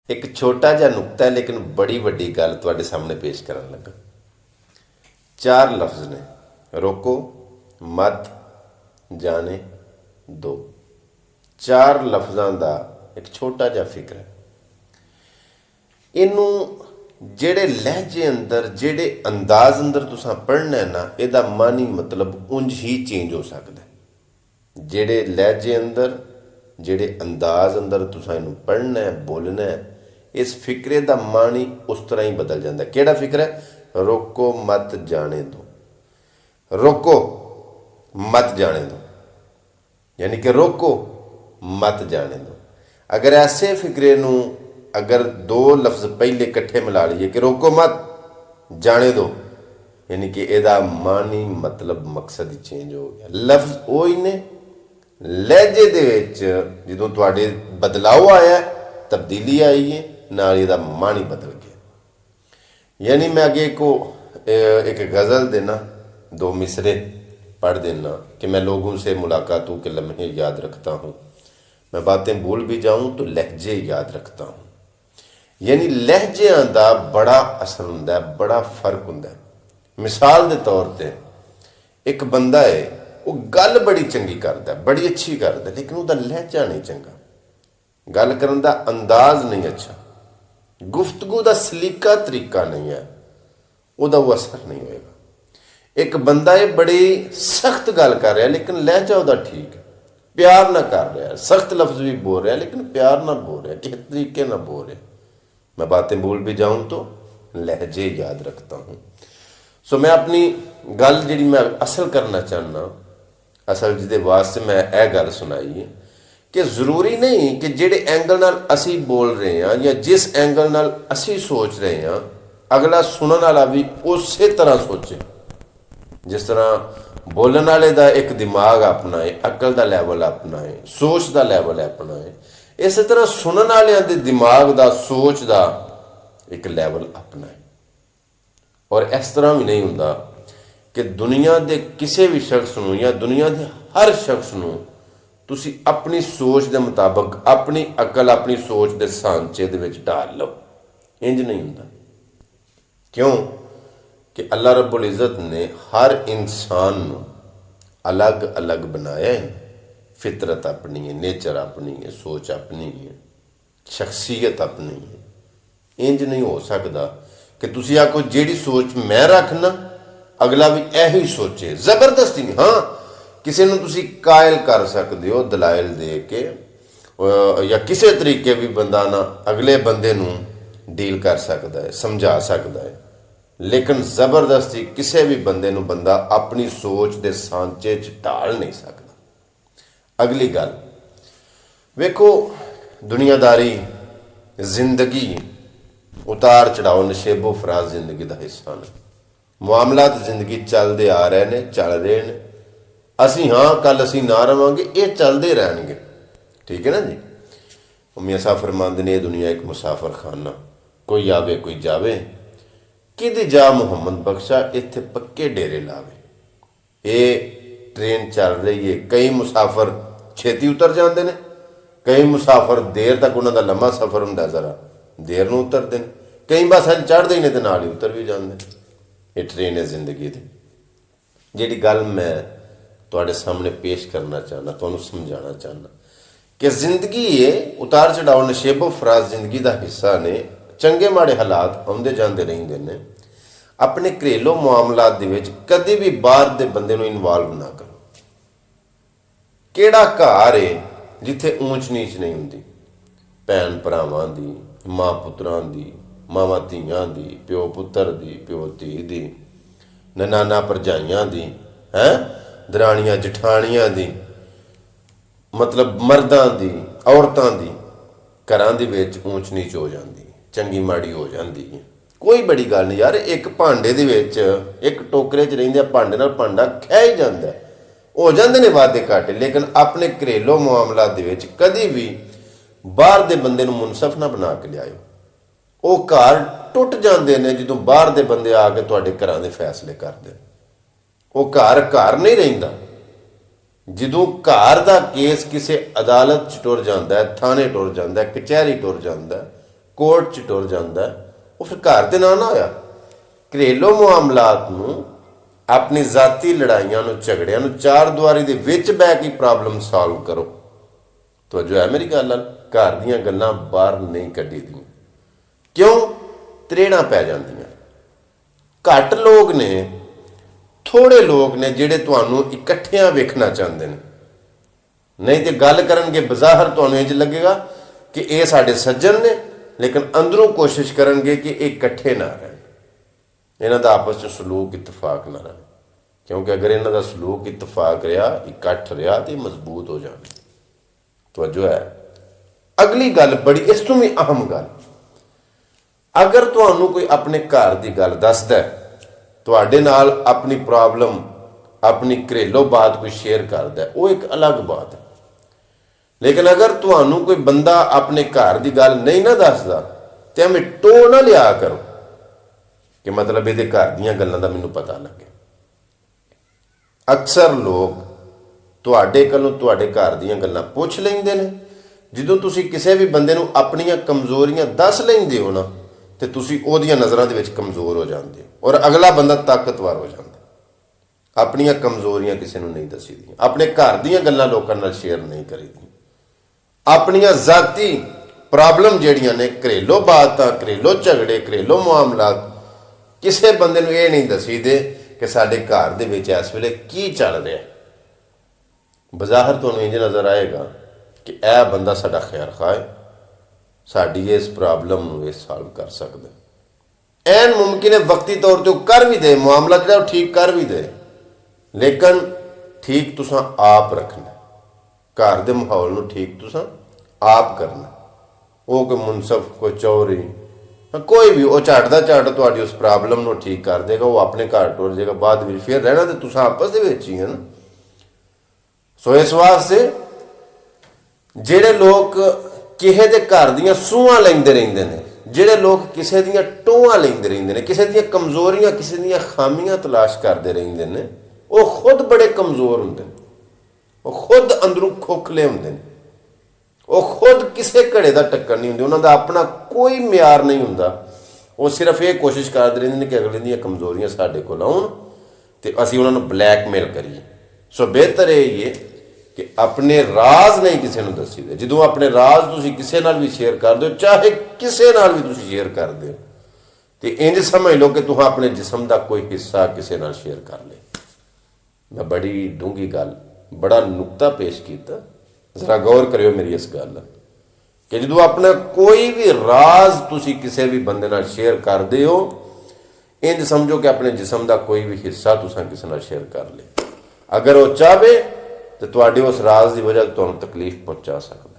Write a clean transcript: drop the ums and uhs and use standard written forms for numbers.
एक छोटा जिहा नुकता है लेकिन बड़ी वड्डी गल तुहाडे सामने पेश करन लगा। चार लफ्ज़ ने रोको, मत, जाने, दो। चार लफ्ज़ां दा एक छोटा जिहा फिक्र है। इनू जेड़े लहजे अंदर जेड़े अंदाज अंदर तुसां पढ़ना है ना, इहदा मानी मतलब उंज ही चेंज हो सकता है। जेड़े लहजे अंदर जेड़े अंदाज अंदर तुसां इनू पढ़ना है, बोलना है, इस फिक्रे दा मानी उस तरह ही बदल जाता है। केड़ा फिक्र है? रोको मत जाने दो। रोको मत जाने दो, यानी कि रोको मत जाने दो। अगर ऐसे फिक्रे नू अगर दो लफ्ज़ पहले कट्ठे मिला लीए कि रोको मत जाने दो, यानी कि ਇਹਦਾ मानी मतलब मकसद ही चेंज हो गया। लफ्ज़ वो ही ने, लहजे दे विच जदों तुहाडे बदलाव आया, तब्दीली आई है, नाल ਇਹਦਾ मानी बदल गया। यानी मैं अगे को एक गज़ल देना, दो मिसरे पढ़ देना कि मैं लोगों से मुलाकातों के लम्हे याद रखता हूँ, मैं बातें भूल भी जाऊँ तो लहजे याद रखता हूँ। यानी लहजियां का बड़ा असर होंदा है, बड़ा फर्क होंदा है। मिसाल के तौर पर एक बंदा है, वो गल बड़ी चंगी करता है, बड़ी अच्छी करता है, लेकिन उसका लहजा नहीं चंगा, गल करन दा अंदाज नहीं अच्छा, गुफ्तगू का सलीका तरीका नहीं है, उसका वो असर नहीं होएगा। एक बंदा है बड़ी सख्त गल कर रहा है लेकिन लहजा उसका ठीक है, प्यार ना कर रहा है, सख्त लफ्ज़ भी बोल रहा है लेकिन प्यार ना बोल रहा है, किस तरीके ना बोल रहा है। मैं बातें भूल भी जाऊँ तो लहजे याद रखता हूँ। सो मैं अपनी गल जी मैं असल करना चाहना, असल जिहदे वास्ते मैं यह गल सुनाई है कि जरूरी नहीं कि जिहड़े एंगल नाल असी बोल रहे हैं या जिस एंगल नाल असी सोच रहे हैं अगला सुनने वाला भी उस तरह सोचे। जिस तरह बोलने वाले का एक दिमाग अपना है, अकल का लैवल अपना है, सोच का लैवल अपना है, इस तरह सुनने वाले के दिमाग का सोच का एक लैवल अपना है। और इस तरह भी नहीं होंदा कि दुनिया के किसी भी शख्स नूं या दुनिया के हर शख्स नूं तुसी अपनी सोच के मुताबिक अपनी अकल अपनी सोच के सांचे दे विच ढाल लो, इंज नहीं होंदा। क्यों कि अल्लाह रब्बुल इज़्ज़त ने हर इंसान नूं अलग अलग बनाया है। फितरत अपनी है, नेचर अपनी है, सोच अपनी है, शख्सियत अपनी है। इंज नहीं हो सकता कि तुसी आखो जिहड़ी सोच मैं रखना अगला भी यही सोचे, जबरदस्ती नहीं। हाँ, किसी नूं तुसी कायल कर सकते हो दलाइल दे के, या किसी तरीके भी बंदा ना अगले बंदे नूं डील कर सकता है, समझा सकता है, लेकिन जबरदस्ती किसी भी बंदे नूं बंदा अपनी सोच के सांचे च ढाल नहीं सकता। अगली गल वेखो, दुनियादारी जिंदगी उतार चढ़ाओ नशेबो फराज जिंदगी का हिस्सा ने। मामलात जिंदगी चलते आ रहे हैं, चल रहे हैं। असी हाँ कल असी ना रवांगे, ये चलते रहने, ठीक है ना जी। मियां साहब फरमांदे ने, दुनिया एक मुसाफर खाना, कोई आवे कोई जावे, किदी जा मुहम्मद बख्शा इत्थे पक्के डेरे लावे। ये ट्रेन चल रही है, कई मुसाफर छेती उतर जाते हैं, कई मुसाफर देर तक उन्होंने लंबा सफ़र होंगे, जरा देर में उतरते हैं, कई बस चढ़ते ही नहीं तो नाल ही उतर भी जाते हैं। ये ट्रेन है जिंदगी की। जी गल मैं तुहाडे सामने पेश करना चाहना, तुहानूं समझाना चाहना कि जिंदगी ये उतार चढ़ाओ नशेबो फराज जिंदगी का हिस्सा ने। चंगे माड़े हालात आउंदे जांदे रहिंदे ने। अपने घरेलू मामलात दे विच कदी भी बाहर दे बंदे नूं इनवॉल्व ना करो। किहड़ा घर है जिथे ऊंच नीच नहीं हुंदी, भैन भरावां दी, मां पुत्रां दी, मावां धीआं दी, प्यो पुत्तर दी, प्यो धी दी, ननाना भरजाइयां दी, हैं दराणियां जठाणियां दी, मतलब मर्दां दी, औरतां दी, घरां दे विच ऊंच नीच हो जाती, चंगी माड़ी हो जाती है। कोई बड़ी गल नहीं यार, एक भांडे दे विच एक टोकरे च रहिंदे भांडे नाल भांडा खै ही जांदा है, हो जाते हैं वादे घाटे। लेकिन अपने घरेलू मामलात दे विच कदी भी बाहर दे बंदे नूं मुनसफ ना बना के लियाओ। वो घर टुट जाते हैं जो बाहर दे बंदे आके तुहाडे घरां दे फैसले करते। वो घर घर नहीं रहिंदा। जदों घर का केस किसी अदालत च टुर जाता है, थाने टुर जाता है, कचहरी टुर जाता है, ਕੋਰਟ 'ਚ ਟੁਰ ਜਾਂਦਾ ਉਹ ਫਿਰ ਘਰ ਦੇ ਨਾਲ ਨਾ ਹੋਇਆ। ਘਰੇਲੂ ਮਾਮਲਾਤ ਨੂੰ, ਆਪਣੀ ਜ਼ਾਤੀ ਲੜਾਈਆਂ ਨੂੰ, ਝਗੜਿਆਂ ਨੂੰ ਚਾਰ ਦੀਵਾਰੀ ਦੇ ਵਿੱਚ ਬਹਿ ਕੇ ਪ੍ਰੋਬਲਮ ਸੋਲਵ ਕਰੋ। ਤਵੱਜੋ ਹੈ ਮੇਰੀ ਗੱਲ ਨਾਲ? ਘਰ ਦੀਆਂ ਗੱਲਾਂ ਬਾਹਰ ਨਹੀਂ ਕੱਢੀ ਦੀਆਂ। ਕਿਉਂ? ਤਰੇੜਾਂ ਪੈ ਜਾਂਦੀਆਂ। ਘੱਟ ਲੋਕ ਨੇ, ਥੋੜੇ ਲੋਕ ਨੇ ਜਿਹੜੇ ਤੁਹਾਨੂੰ ਇਕੱਠਿਆਂ ਵੇਖਣਾ ਚਾਹੁੰਦੇ ਨੇ। ਨਹੀਂ ਤੇ ਗੱਲ ਕਰਨਗੇ ਬਜ਼ਾਹਰ ਤੁਹਾਨੂੰ ਇੰਝ ਲੱਗੇਗਾ ਕਿ ਇਹ ਸਾਡੇ ਸੱਜਣ ਨੇ, ਲੇਕਿਨ ਅੰਦਰੋਂ ਕੋਸ਼ਿਸ਼ ਕਰਨਗੇ ਕਿ ਇਹ ਇਕੱਠੇ ਨਾ ਰਹਿਣ, ਇਹਨਾਂ ਦਾ ਆਪਸ 'ਚ ਸਲੂਕ ਇਤਫਾਕ ਨਾ ਰਹੇ। ਕਿਉਂਕਿ ਅਗਰ ਇਹਨਾਂ ਦਾ ਸਲੂਕ ਇਤਫਾਕ ਰਿਹਾ, ਇਕੱਠ ਰਿਹਾ, ਤੇ ਮਜ਼ਬੂਤ ਹੋ ਜਾਣਗੇ। ਤਵੱਜੋ ਹੈ। ਅਗਲੀ ਗੱਲ ਬੜੀ ਇਸ ਤੋਂ ਵੀ ਅਹਿਮ ਗੱਲ, ਅਗਰ ਤੁਹਾਨੂੰ ਕੋਈ ਆਪਣੇ ਘਰ ਦੀ ਗੱਲ ਦੱਸਦਾ, ਤੁਹਾਡੇ ਨਾਲ ਆਪਣੀ ਪ੍ਰੋਬਲਮ, ਆਪਣੀ ਘਰੇਲੂ ਬਾਤ ਕੋਈ ਸ਼ੇਅਰ ਕਰਦਾ, ਉਹ ਇੱਕ ਅਲੱਗ ਬਾਤ ਹੈ। ਲੇਕਿਨ ਅਗਰ ਤੁਹਾਨੂੰ ਕੋਈ ਬੰਦਾ ਆਪਣੇ ਘਰ ਦੀ ਗੱਲ ਨਹੀਂ ਨਾ ਦੱਸਦਾ ਤੇ ਐਵੇਂ ਟੋ ਨਾ ਲਿਆ ਕਰੋ ਕਿ ਮਤਲਬ ਇਹਦੇ ਘਰ ਦੀਆਂ ਗੱਲਾਂ ਦਾ ਮੈਨੂੰ ਪਤਾ ਲੱਗੇ। ਅਕਸਰ ਲੋਕ ਤੁਹਾਡੇ ਕੋਲੋਂ ਤੁਹਾਡੇ ਘਰ ਦੀਆਂ ਗੱਲਾਂ ਪੁੱਛ ਲੈਂਦੇ ਨੇ। ਜਦੋਂ ਤੁਸੀਂ ਕਿਸੇ ਵੀ ਬੰਦੇ ਨੂੰ ਆਪਣੀਆਂ ਕਮਜ਼ੋਰੀਆਂ ਦੱਸ ਲੈਂਦੇ ਹੋ ਨਾ, ਤੇ ਤੁਸੀਂ ਉਹਦੀਆਂ ਨਜ਼ਰਾਂ ਦੇ ਵਿੱਚ ਕਮਜ਼ੋਰ ਹੋ ਜਾਂਦੇ ਹੋ ਔਰ ਅਗਲਾ ਬੰਦਾ ਤਾਕਤਵਰ ਹੋ ਜਾਂਦਾ। ਆਪਣੀਆਂ ਕਮਜ਼ੋਰੀਆਂ ਕਿਸੇ ਨੂੰ ਨਹੀਂ ਦੱਸੀਦੀਆਂ, ਆਪਣੇ ਘਰ ਦੀਆਂ ਗੱਲਾਂ ਲੋਕਾਂ ਨਾਲ ਸ਼ੇਅਰ ਨਹੀਂ ਕਰੀਦੀਆਂ। ਆਪਣੀਆਂ ਜ਼ਾਤੀ ਪ੍ਰੋਬਲਮ ਜਿਹੜੀਆਂ ਨੇ, ਘਰੇਲੂ ਬਾਤਾਂ, ਘਰੇਲੂ ਝਗੜੇ, ਘਰੇਲੂ ਮਾਮਲਾਤ, ਕਿਸੇ ਬੰਦੇ ਨੂੰ ਇਹ ਨਹੀਂ ਦੱਸੀਦੇ ਕਿ ਸਾਡੇ ਘਰ ਦੇ ਵਿੱਚ ਇਸ ਵੇਲੇ ਕੀ ਚੱਲ ਰਿਹਾ। ਬਜ਼ਾਹਰ ਤੁਹਾਨੂੰ ਇੰਝ ਨਜ਼ਰ ਆਏਗਾ ਕਿ ਇਹ ਬੰਦਾ ਸਾਡਾ ਖੈਰ ਖਾਹ ਹੈ, ਸਾਡੀ ਇਸ ਪ੍ਰੋਬਲਮ ਨੂੰ ਇਹ ਸਾਲਵ ਕਰ ਸਕਦਾ। ਐਨ ਮੁਮਕਿਨ ਹੈ ਵਕਤੀ ਤੌਰ ਤੇ ਉਹ ਕਰ ਵੀ ਦੇ, ਮਾਮਲਾ ਜਿਹੜਾ ਉਹ ਠੀਕ ਕਰ ਵੀ ਦੇ, ਲੇਕਿਨ ਠੀਕ ਤੁਸੀਂ ਆਪ ਰੱਖਣਾ। ਘਰ ਦੇ ਮਾਹੌਲ ਨੂੰ ਠੀਕ ਤੁਸੀਂ ਆਪ ਕਰਨਾ। ਉਹ ਕੋਈ ਮੁਨਸਫ, ਕੋਈ ਚੌਧਰੀ, ਕੋਈ ਵੀ, ਉਹ ਝੱਟ ਦਾ ਝੱਟ ਤੁਹਾਡੀ ਉਸ ਪ੍ਰੋਬਲਮ ਨੂੰ ਠੀਕ ਕਰ ਦੇਗਾ। ਉਹ ਆਪਣੇ ਘਰ ਟੁਰ ਜਾਏਗਾ, ਬਾਅਦ ਵਿੱਚ ਫਿਰ ਰਹਿਣਾ ਤੇ ਤੁਸੀਂ ਆਪਸ ਦੇ ਵਿੱਚ ਹੀ ਹੈ ਨਾ। ਸੋ ਇਸ ਵਾਸਤੇ ਜਿਹੜੇ ਲੋਕ ਕਿਸੇ ਦੇ ਘਰ ਦੀਆਂ ਸੂਹਾਂ ਲੈਂਦੇ ਰਹਿੰਦੇ ਨੇ, ਜਿਹੜੇ ਲੋਕ ਕਿਸੇ ਦੀਆਂ ਟੋਹਾਂ ਲੈਂਦੇ ਰਹਿੰਦੇ ਨੇ, ਕਿਸੇ ਦੀਆਂ ਕਮਜ਼ੋਰੀਆਂ, ਕਿਸੇ ਦੀਆਂ ਖਾਮੀਆਂ ਤਲਾਸ਼ ਕਰਦੇ ਰਹਿੰਦੇ ਨੇ, ਉਹ ਖੁਦ ਬੜੇ ਕਮਜ਼ੋਰ ਹੁੰਦੇ ਨੇ। ਉਹ ਖੁਦ ਅੰਦਰੋਂ ਖੋਖਲੇ ਹੁੰਦੇ ਨੇ। ਉਹ ਖੁਦ ਕਿਸੇ ਘੜੇ ਦਾ ਟੱਕਰ ਨਹੀਂ ਹੁੰਦੇ। ਉਹਨਾਂ ਦਾ ਆਪਣਾ ਕੋਈ ਮਿਆਰ ਨਹੀਂ ਹੁੰਦਾ। ਉਹ ਸਿਰਫ ਇਹ ਕੋਸ਼ਿਸ਼ ਕਰਦੇ ਰਹਿੰਦੇ ਨੇ ਕਿ ਅਗਲੇ ਦੀਆਂ ਕਮਜ਼ੋਰੀਆਂ ਸਾਡੇ ਕੋਲ ਆਉਣ ਤੇ ਅਸੀਂ ਉਹਨਾਂ ਨੂੰ ਬਲੈਕਮੇਲ ਕਰੀਏ। ਸੋ ਬਿਹਤਰ ਇਹ ਹੈ ਕਿ ਆਪਣੇ ਰਾਜ਼ ਨਹੀਂ ਕਿਸੇ ਨੂੰ ਦੱਸੀਦੇ। ਜਦੋਂ ਆਪਣੇ ਰਾਜ਼ ਤੁਸੀਂ ਕਿਸੇ ਨਾਲ ਵੀ ਸ਼ੇਅਰ ਕਰਦੇ ਹੋ, ਚਾਹੇ ਕਿਸੇ ਨਾਲ ਵੀ ਤੁਸੀਂ ਸ਼ੇਅਰ ਕਰਦੇ ਹੋ, ਤੇ ਇੰਝ ਸਮਝ ਲਓ ਕਿ ਤੁਸੀਂ ਆਪਣੇ ਜਿਸਮ ਦਾ ਕੋਈ ਹਿੱਸਾ ਕਿਸੇ ਨਾਲ ਸ਼ੇਅਰ ਕਰ ਲਿਆ। ਮੈਂ ਬੜੀ ਡੂੰਘੀ ਗੱਲ, ਬੜਾ ਨੁਕਤਾ ਪੇਸ਼ ਕੀਤਾ। ਜ਼ਰਾ ਗੌਰ ਕਰਿਓ ਮੇਰੀ ਇਸ ਗੱਲ ਕਿ ਜਦੋਂ ਆਪਣਾ ਕੋਈ ਵੀ ਰਾਜ਼ ਤੁਸੀਂ ਕਿਸੇ ਵੀ ਬੰਦੇ ਨਾਲ ਸ਼ੇਅਰ ਕਰਦੇ ਹੋ, ਇੰਝ ਸਮਝੋ ਕਿ ਆਪਣੇ ਜਿਸਮ ਦਾ ਕੋਈ ਵੀ ਹਿੱਸਾ ਤੁਸੀਂ ਕਿਸੇ ਨਾਲ ਸ਼ੇਅਰ ਕਰ ਲਿਆ। ਅਗਰ ਉਹ ਚਾਹੇ ਤੇ ਤੁਹਾਡੇ ਉਸ ਰਾਜ਼ ਦੀ ਵਜ੍ਹਾ ਤੋਂ ਤੁਹਾਨੂੰ ਤਕਲੀਫ ਪਹੁੰਚਾ ਸਕਦਾ।